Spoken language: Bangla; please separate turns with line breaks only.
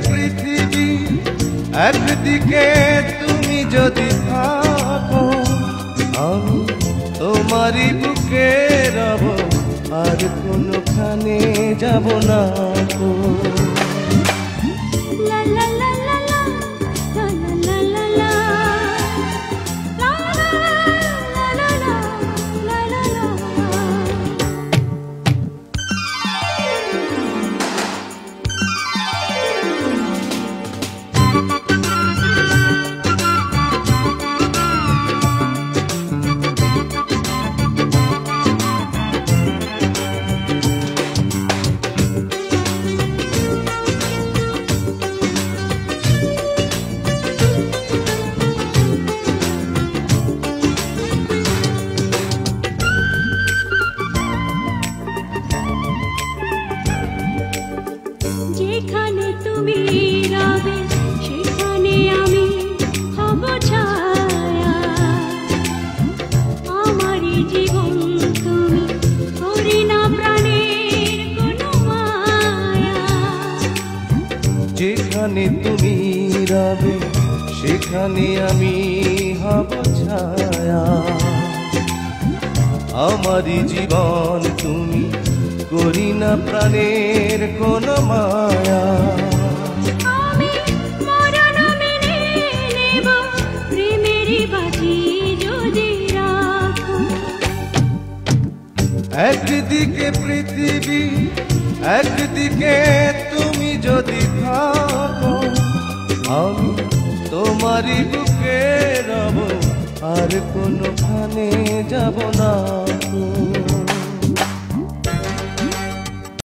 পৃথিবী, একদিকে তুমি যদি থাকো, আমি তোমারই বুকে রব, আর কোনোখানে যাব না গো।
যেখানে তুমি রবে সেখানে আমি হব ছায়া, আমারই জীবন তুমি করি না প্রাণের কোনো মায়া।
যেখানে তুমি রবে সেখানে আমি হব ছায়া, আমারই জীবন তুমি করি না প্রাণের কোনো মায়া।
আমি মরণ মেনে নেব প্রেমেরই বাজি যদি রাখো।
একদিকে পৃথিবী, একদিকে তুমি যদি থাকো, আমি তোমারই বুকে রব, আর কোনোখানে যাব না গো।